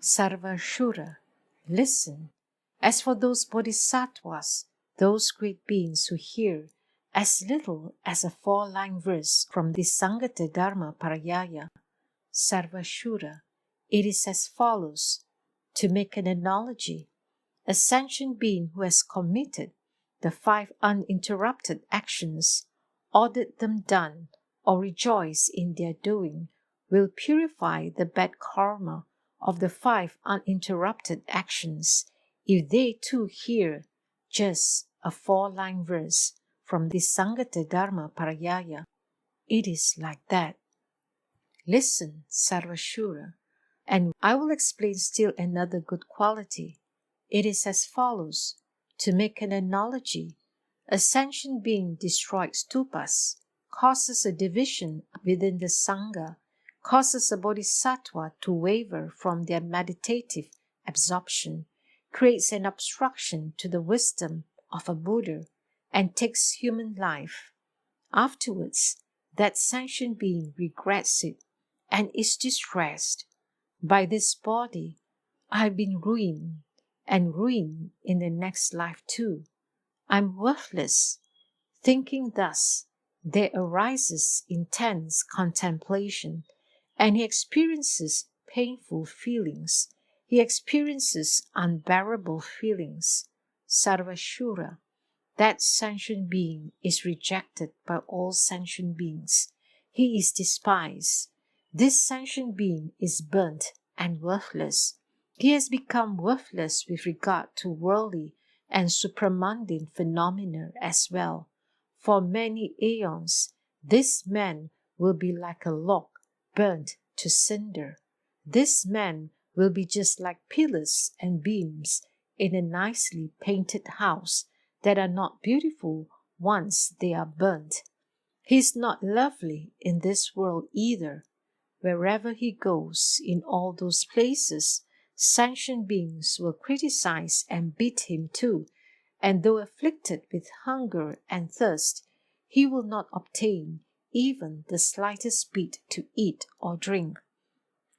Sarvashura, listen. As for those bodhisattvas, those great beings who hear as little as a 4-line verse from the Saṅghāṭa Dharmaparyāya, Sarvashura, it is as follows. To make an analogy, a sentient being who has committed the 5 uninterrupted actions, ordered them done, or rejoice in their doing, will purify the bad karma of the 5 uninterrupted actions if they too hear just a 4-line verse from the Saṅghāṭa Dharmaparyāya. It is like that. Listen, Sarvashura, and I will explain still another good quality. It is as follows. To make an analogy, a sentient being destroyed stupas, causes a division within the Sangha, causes a bodhisattva to waver from their meditative absorption, creates an obstruction to the wisdom of a Buddha, and takes human life. Afterwards, that sentient being regrets it and is distressed. By this body, I have been ruined, and ruined in the next life too. I am worthless. Thinking thus, there arises intense contemplation, and he experiences painful feelings. He experiences unbearable feelings. Sarvashura, that sentient being is rejected by all sentient beings. He is despised. This sentient being is burnt and worthless. He has become worthless with regard to worldly and supramundane phenomena as well. For many aeons, this man will be like a log burnt to cinder. This man will be just like pillars and beams in a nicely painted house that are not beautiful once they are burnt. He is not lovely in this world either. Wherever he goes, in all those places, sentient beings will criticize and beat him too, and though afflicted with hunger and thirst, he will not obtain even the slightest bit to eat or drink.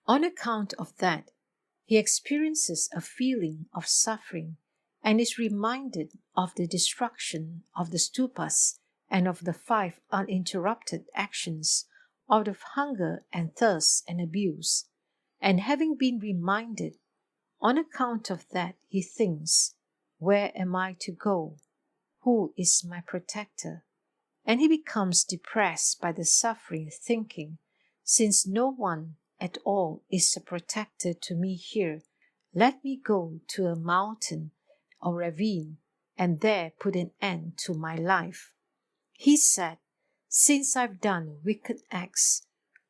On account of that, he experiences a feeling of suffering and is reminded of the destruction of the stupas and of the 5 uninterrupted actions out of hunger and thirst and abuse. And having been reminded, on account of that, he thinks, where am I to go? Who is my protector? And he becomes depressed by the suffering, thinking, since no one at all is a protector to me here, let me go to a mountain or ravine and there put an end to my life. He said, since I've done wicked acts,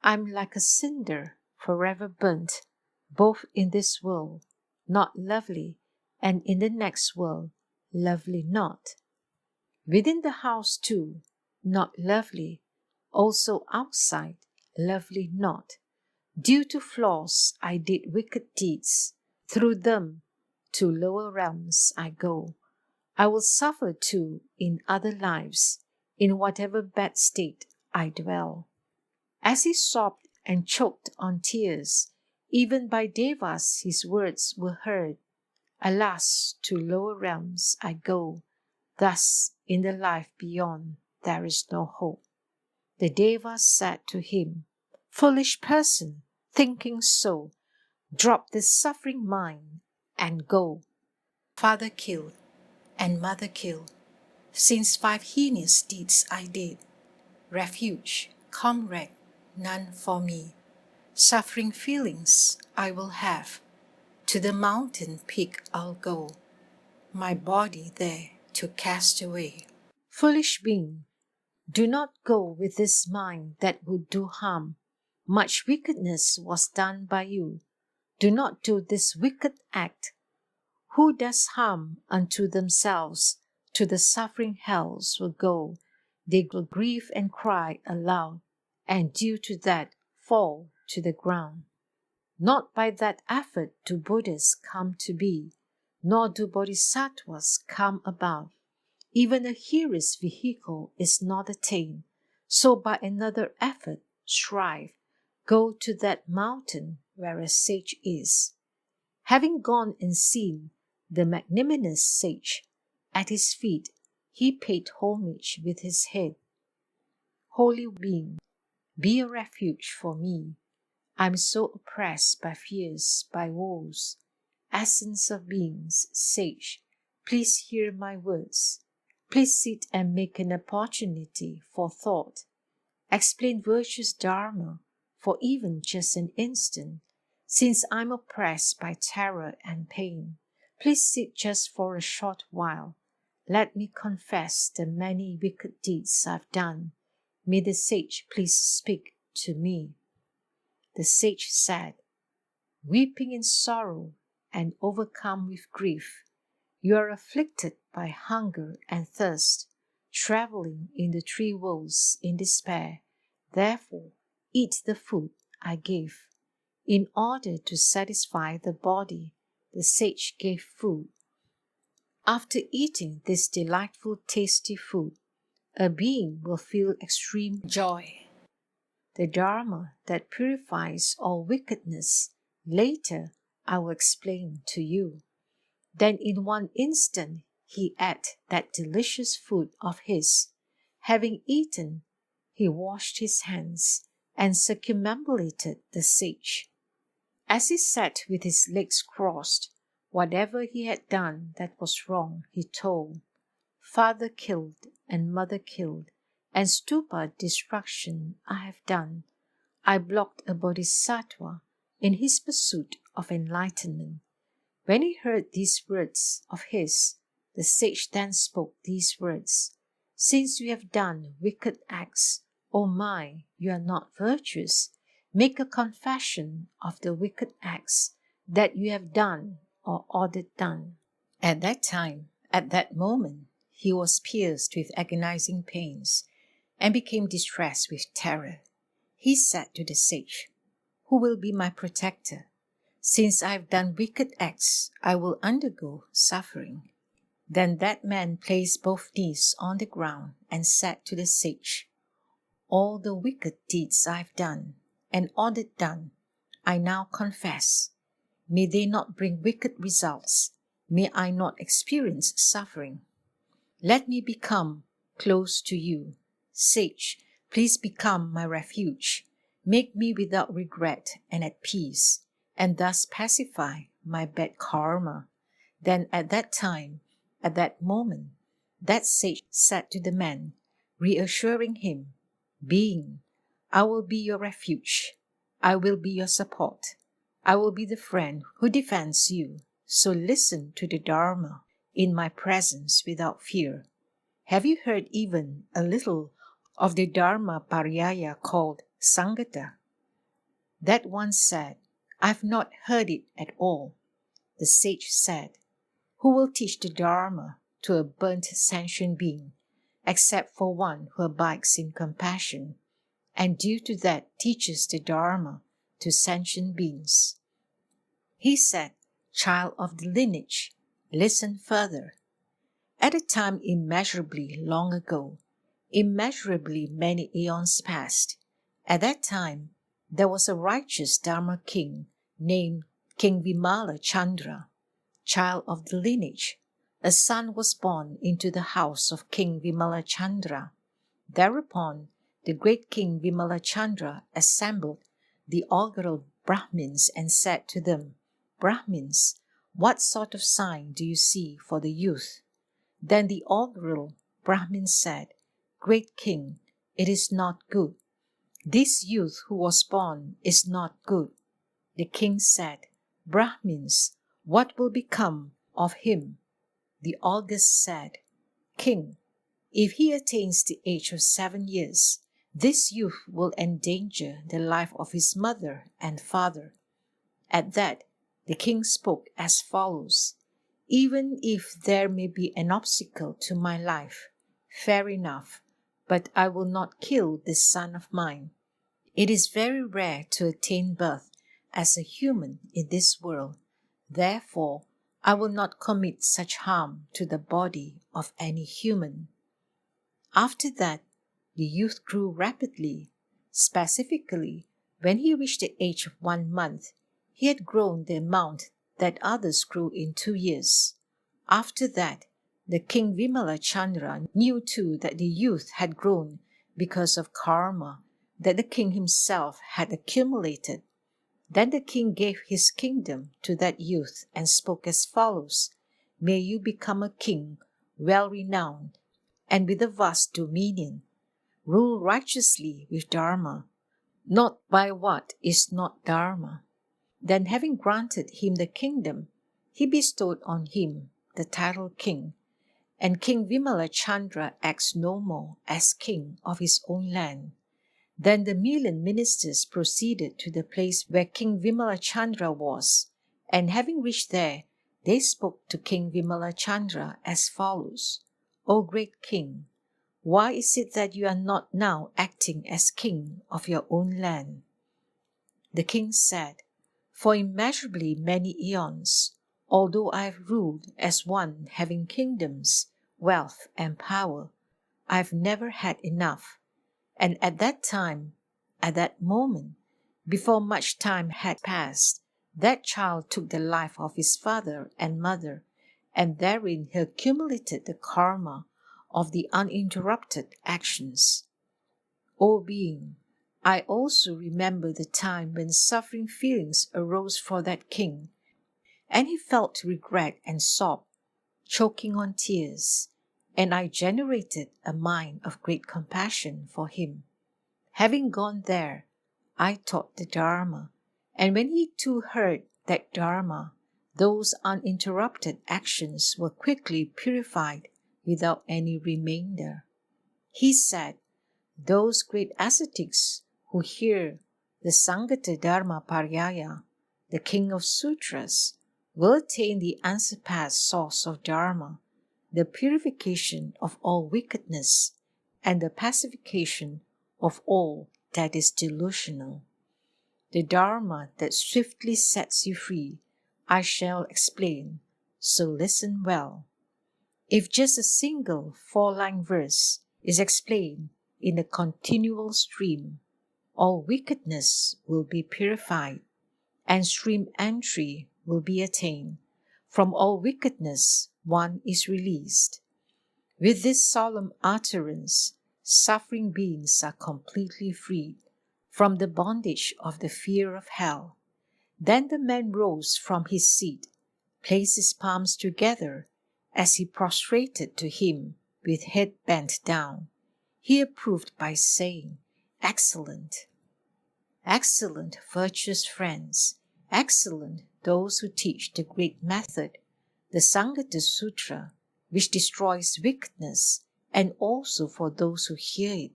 I'm like a cinder forever burnt, both in this world, not lovely, and in the next world, lovely not. Within the house too, not lovely, also outside, lovely not. Due to flaws, I did wicked deeds. Through them, to lower realms I go. I will suffer too in other lives, in whatever bad state I dwell. As he sobbed and choked on tears, even by devas his words were heard. Alas, to lower realms I go. Thus, in the life beyond, there is no hope. The devas said to him, foolish person, thinking so, drop this suffering mind and go. Father killed and mother killed, since 5 heinous deeds I did. Refuge, comrade, none for me. Suffering feelings I will have. To the mountain peak I'll go, my body there to cast away. Foolish being, do not go with this mind that would do harm. Much wickedness was done by you. Do not do this wicked act. Who does harm unto themselves, to the suffering hells will go. They will grieve and cry aloud, and due to that fall to the ground. Not by that effort do Buddhas come to be, nor do bodhisattvas come about. Even a hero's vehicle is not attained, so by another effort strive. Go to that mountain where a sage is. Having gone and seen the magnanimous sage, at his feet he paid homage with his head. Holy being, be a refuge for me. I am so oppressed by fears, by woes. Essence of beings, sage, please hear my words. Please sit and make an opportunity for thought. Explain virtuous Dharma for even just an instant. Since I'm oppressed by terror and pain, please sit just for a short while. Let me confess the many wicked deeds I've done. May the sage please speak to me. The sage said, weeping in sorrow and overcome with grief, you are afflicted by hunger and thirst, traveling in the three worlds in despair. Therefore, eat the food I gave. In order to satisfy the body, the sage gave food. After eating this delightful, tasty food, a being will feel extreme joy. The Dharma that purifies all wickedness, later I will explain to you. Then in one instant he ate that delicious food of his. Having eaten, he washed his hands and circumambulated the sage. As he sat with his legs crossed, whatever he had done that was wrong, he told. Father killed and mother killed, and stupa destruction I have done. I blocked a bodhisattva in his pursuit of enlightenment. When he heard these words of his, the sage then spoke these words. Since you have done wicked acts, O my, you are not virtuous. Make a confession of the wicked acts that you have done or ordered done. At that time, at that moment, he was pierced with agonizing pains and became distressed with terror. He said to the sage, who will be my protector? Since I have done wicked acts, I will undergo suffering. Then that man placed both knees on the ground and said to the sage, all the wicked deeds I have done and ordered done, I now confess. May they not bring wicked results. May I not experience suffering. Let me become close to you. Sage, please become my refuge. Make me without regret and at peace, and thus pacify my bad karma. Then at that time, at that moment, that sage said to the man, reassuring him, being, I will be your refuge. I will be your support. I will be the friend who defends you. So listen to the Dharma in my presence without fear. Have you heard even a little of the Dharmaparyāya called Saṅghāṭa? That one said, I've not heard it at all. The sage said, who will teach the Dharma to a burnt sentient being, except for one who abides in compassion, and due to that teaches the Dharma to sentient beings? He said, child of the lineage, listen further. At a time immeasurably long ago, immeasurably many eons past, at that time there was a righteous Dharma king named King Vimala Chandra. Child of the lineage, a son was born into the house of King Vimala Chandra. Thereupon, the great King Vimala Chandra assembled the augural Brahmins and said to them, Brahmins, what sort of sign do you see for the youth? Then the augural Brahmins said, Great King, it is not good. This youth who was born is not good. The king said, Brahmins, what will become of him? The august said, King, if he attains the age of 7 years, this youth will endanger the life of his mother and father. At that, the king spoke as follows, Even if there may be an obstacle to my life, fair enough, but I will not kill this son of mine. It is very rare to attain birth as a human in this world. Therefore, I will not commit such harm to the body of any human. After that, the youth grew rapidly. Specifically, when he reached the age of 1 month, he had grown the amount that others grew in 2 years. After that, the king Vimalachandra knew too that the youth had grown because of karma that the king himself had accumulated. Then the king gave his kingdom to that youth and spoke as follows: "May you become a king, well-renowned, and with a vast dominion. Rule righteously with Dharma, not by what is not Dharma." Then, having granted him the kingdom, he bestowed on him the title king, and King Vimalachandra acts no more as king of his own land. Then the million ministers proceeded to the place where King Vimalachandra was, and having reached there, they spoke to King Vimalachandra as follows: "O great king, why is it that you are not now acting as king of your own land?" The king said, "For immeasurably many eons, although I have ruled as one having kingdoms, wealth, and power, I have never had enough. And at that time, at that moment, before much time had passed, that child took the life of his father and mother, and therein he accumulated the karma of the uninterrupted actions. O being, I also remember the time when suffering feelings arose for that king, and he felt regret and sobbed, choking on tears, and I generated a mind of great compassion for him. Having gone there, I taught the Dharma, and when he too heard that Dharma, those uninterrupted actions were quickly purified without any remainder. He said, those great ascetics who hear the Dharmaparyāya, the king of sutras, will attain the unsurpassed source of Dharma, the purification of all wickedness, and the pacification of all that is delusional. The Dharma that swiftly sets you free, I shall explain, so listen well. If just a single 4-line verse is explained in a continual stream, all wickedness will be purified, and stream entry will be attained. From all wickedness one is released. With this solemn utterance, suffering beings are completely freed from the bondage of the fear of hell. Then the man rose from his seat, placed his palms together as he prostrated to him with head bent down. He approved by saying, "Excellent, excellent, virtuous friends, excellent those who teach the great method, the Saṅghāṭasūtra, which destroys wickedness, and also for those who hear it.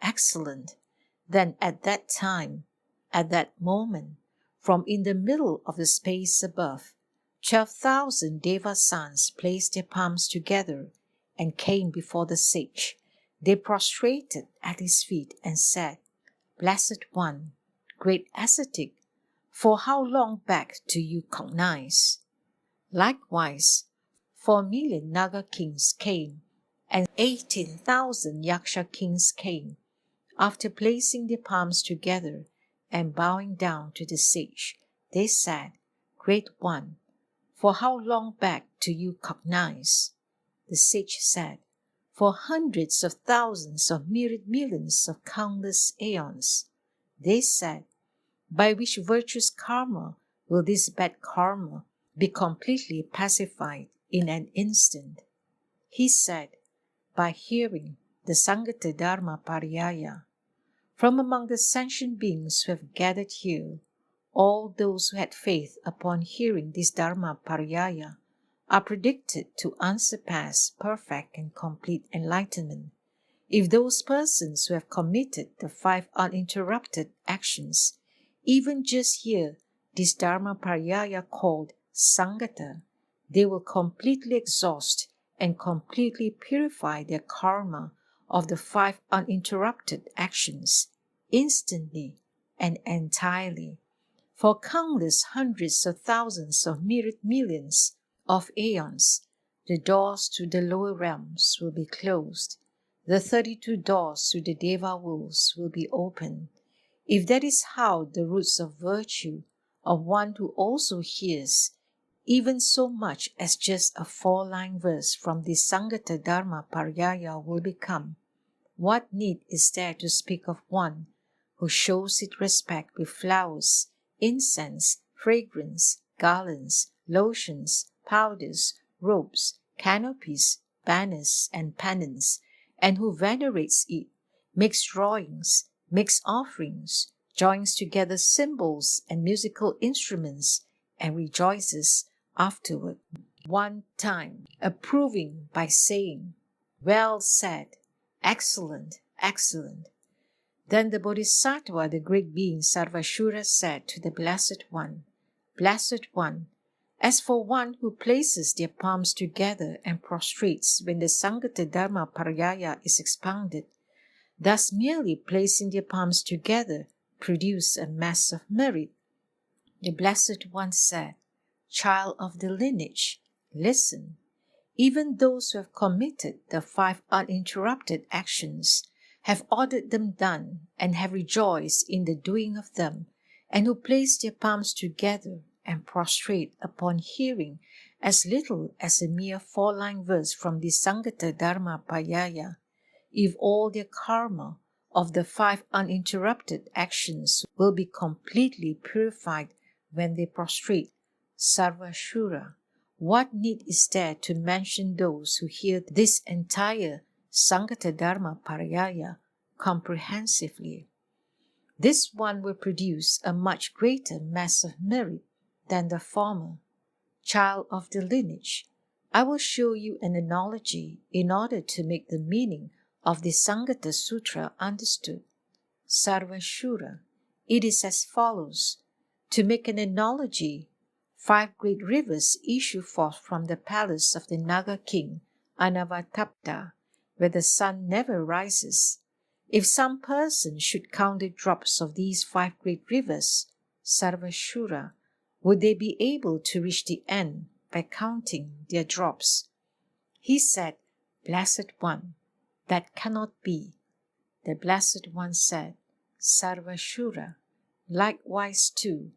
Excellent." Then at that time, at that moment, from in the middle of the space above, 12,000 Devasans placed their palms together and came before the sage. They prostrated at his feet and said, "Blessed One, great ascetic, for how long back do you cognize?" Likewise, 4,000,000 Naga kings came, and 18,000 Yaksha kings came. After placing their palms together and bowing down to the sage, they said, "Great One, for how long back do you cognize?" The sage said, "For hundreds of thousands of myriad millions of countless aeons." They said, "By which virtuous karma will this bad karma be completely pacified in an instant?" He said, "By hearing the Dharmaparyāya. From among the sentient beings who have gathered here, all those who had faith upon hearing this Dharmaparyāya are predicted to unsurpassed, perfect, and complete enlightenment. If those persons who have committed the 5 uninterrupted actions even just hear this Dharmaparyāya called Saṅghāṭa, they will completely exhaust and completely purify their karma of the 5 uninterrupted actions, instantly and entirely. For countless hundreds of thousands of myriad millions of aeons, the doors to the lower realms will be closed. The 32 doors to the Deva worlds will be opened. If that is how the roots of virtue of one who also hears even so much as just a 4-line verse from the Saṅghāṭa Dharmaparyāya will become. What need is there to speak of one who shows it respect with flowers, incense, fragrance, garlands, lotions, powders, robes, canopies, banners, and pennants, and who venerates it, makes drawings, makes offerings, joins together cymbals and musical instruments, and rejoices afterward, one time, approving by saying, "Well said, excellent, excellent." Then the Bodhisattva, the great being Sarvashura, said to the Blessed One, "Blessed One, as for one who places their palms together and prostrates when the Saṅghāṭa Dharmaparyāya is expounded, thus merely placing their palms together produce a mass of merit." The Blessed One said, "Child of the lineage, listen. Even those who have committed the 5 uninterrupted actions, have ordered them done, and have rejoiced in the doing of them, and who place their palms together and prostrate upon hearing as little as a mere 4-line verse from the Saṅghāṭa Dharmaparyāya, if all their karma of the 5 uninterrupted actions will be completely purified when they prostrate, Sarvashura, what need is there to mention those who hear this entire Saṅghāṭa Dharmaparyāya comprehensively? This one will produce a much greater mass of merit than the former. Child of the lineage, I will show you an analogy in order to make the meaning of the Saṅghāṭasūtra understood. Sarvashura, it is as follows. To make an analogy, 5 great rivers issue forth from the palace of the Naga king, Anavatapta, where the sun never rises. If some person should count the drops of these 5 great rivers, Sarvashura, would they be able to reach the end by counting their drops? He said, "Blessed One, that cannot be." The Blessed One said, "Sarvashura, likewise too,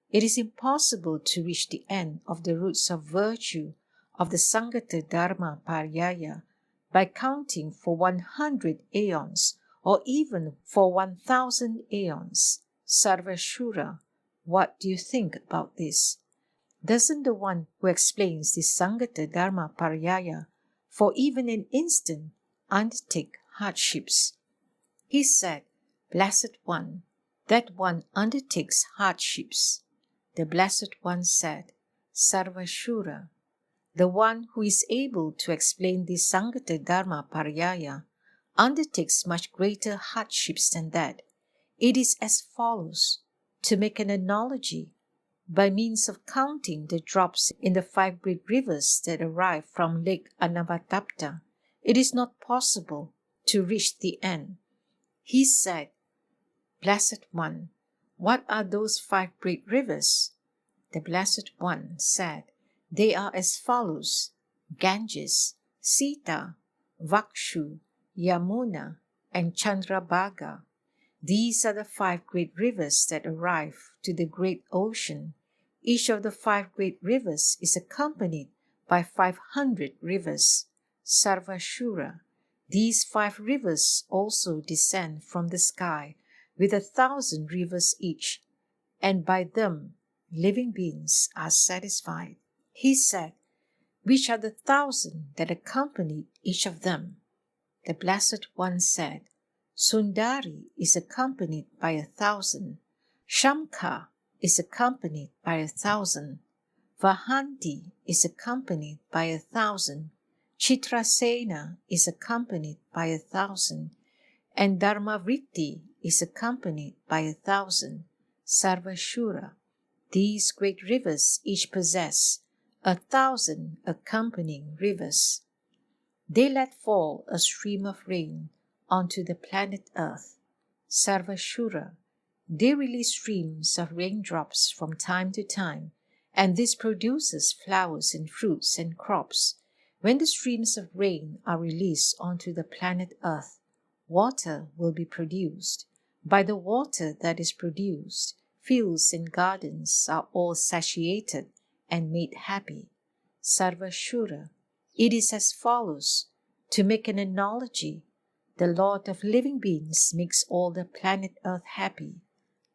it is impossible to reach the end of the roots of virtue of the Saṅghāṭa Dharmaparyāya by counting for 100 aeons or even for 1,000 aeons. Sarvashura, what do you think about this? Doesn't the one who explains the Saṅghāṭa Dharmaparyāya for even an instant undertake hardships?" He said, "Blessed One, that one undertakes hardships." The Blessed One said, "Sarvashura, the one who is able to explain the Saṅghāṭa Dharmaparyāya undertakes much greater hardships than that. It is as follows. To make an analogy, by means of counting the drops in the 5 great rivers that arrive from Lake Anavatapta, it is not possible to reach the end." He said, "Blessed One, what are those 5 great rivers?" The Blessed One said, "They are as follows: Ganges, Sita, Vakshu, Yamuna, and Chandrabhaga. These are the 5 great rivers that arrive to the great ocean. Each of the 5 great rivers is accompanied by 500 rivers. Sarvashura, these 5 rivers also descend from the sky with 1,000 rivers each, and by them living beings are satisfied." He said, "Which are the 1,000 that accompanied each of them?" The Blessed One said, "Sundari is accompanied by 1,000. Shamkha is accompanied by 1,000. Vahanti is accompanied by 1,000. Chitrasena is accompanied by 1,000. And Dharmavritti is accompanied by 1,000. Sarvashura, these great rivers each possess 1,000 accompanying rivers. They let fall a stream of rain onto the planet Earth. Sarvashura, they release streams of raindrops from time to time, and this produces flowers and fruits and crops. When the streams of rain are released onto the planet Earth, water will be produced. By the water that is produced, fields and gardens are all satiated, and made happy. Sarvashura. It is as follows. To make an analogy, the Lord of living beings makes all the planet Earth happy.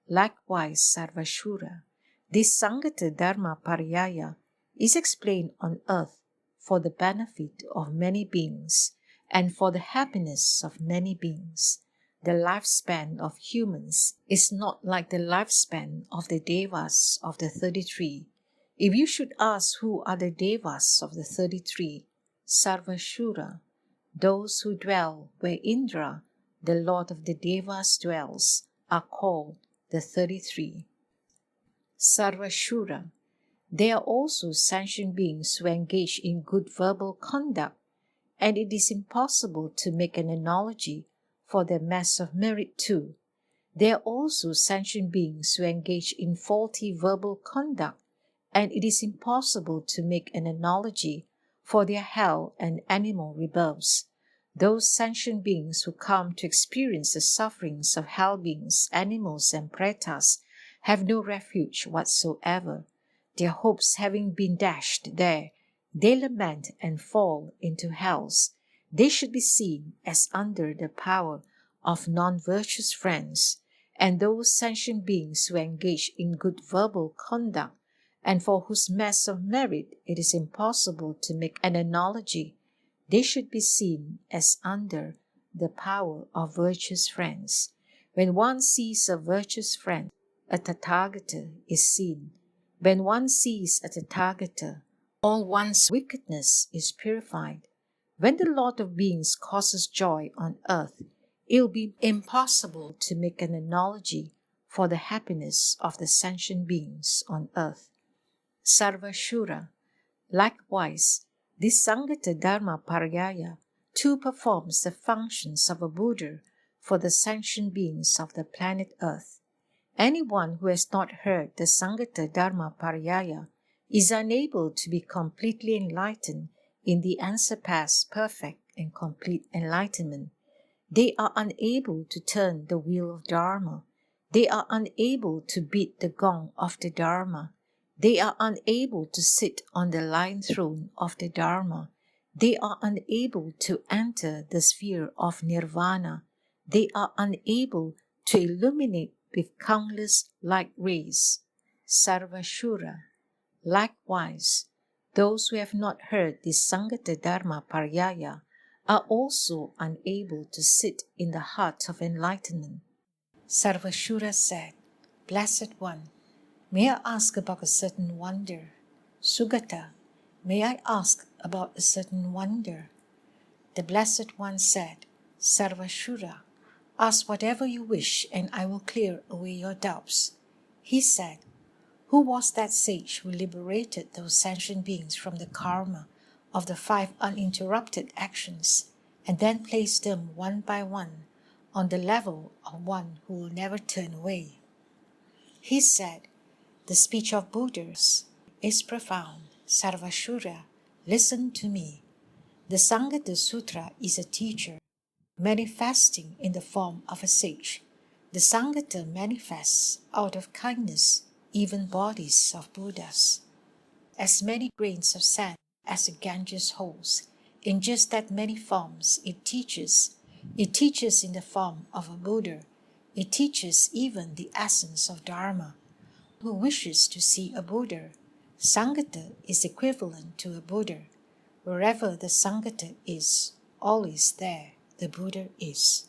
Likewise, Sarvashura, this Saṅghāṭa Dharmaparyāya is explained on earth for the benefit of many beings and for the happiness of many beings. The lifespan of humans is not like the lifespan of the Devas of the 33. If you should ask who are the Devas of the 33, Sarvashura, those who dwell where Indra, the Lord of the Devas, dwells, are called the 33. Sarvashura. They are also sentient beings who engage in good verbal conduct, and it is impossible to make an analogy for their mass of merit too. They are also sentient beings who engage in faulty verbal conduct, and it is impossible to make an analogy for their hell and animal rebirths. Those sentient beings who come to experience the sufferings of hell beings, animals, and pretas have no refuge whatsoever. Their hopes having been dashed there, they lament and fall into hells. They should be seen as under the power of non-virtuous friends, and those sentient beings who engage in good verbal conduct, and for whose mass of merit it is impossible to make an analogy, they should be seen as under the power of virtuous friends. When one sees a virtuous friend, a Tathagata is seen. When one sees a Tathagata, all one's wickedness is purified. When the Lord of Beings causes joy on earth, it will be impossible to make an analogy for the happiness of the sentient beings on earth. Sarvashura. Likewise, this Saṅghāṭa Dharmaparyāya too performs the functions of a Buddha for the sentient beings of the planet Earth. Anyone who has not heard the Saṅghāṭa Dharmaparyāya is unable to be completely enlightened in the unsurpassed perfect and complete enlightenment. They are unable to turn the wheel of Dharma. They are unable to beat the gong of the Dharma. They are unable to sit on the lion throne of the Dharma. They are unable to enter the sphere of Nirvana. They are unable to illuminate with countless light rays. Sarvashura. Likewise, those who have not heard this Saṅghāṭa Dharmaparyāya are also unable to sit in the heart of enlightenment. Sarvashura said, Blessed One, may I ask about a certain wonder? Sugata, may I ask about a certain wonder? The Blessed One said, Sarvashura, ask whatever you wish and I will clear away your doubts. He said, Who was that sage who liberated those sentient beings from the karma of the 5 uninterrupted actions and then placed them one by one on the level of one who will never turn away? He said, The speech of Buddhas is profound. Sarvashura, listen to me. The Saṅghāṭasūtra is a teacher manifesting in the form of a sage. The Saṅghāṭa manifests out of kindness even bodies of Buddhas. As many grains of sand as the Ganges holds, in just that many forms it teaches. It teaches in the form of a Buddha. It teaches even the essence of Dharma. Who wishes to see a Buddha? Saṅghāṭa is equivalent to a Buddha. Wherever the Saṅghāṭa is, always there the Buddha is.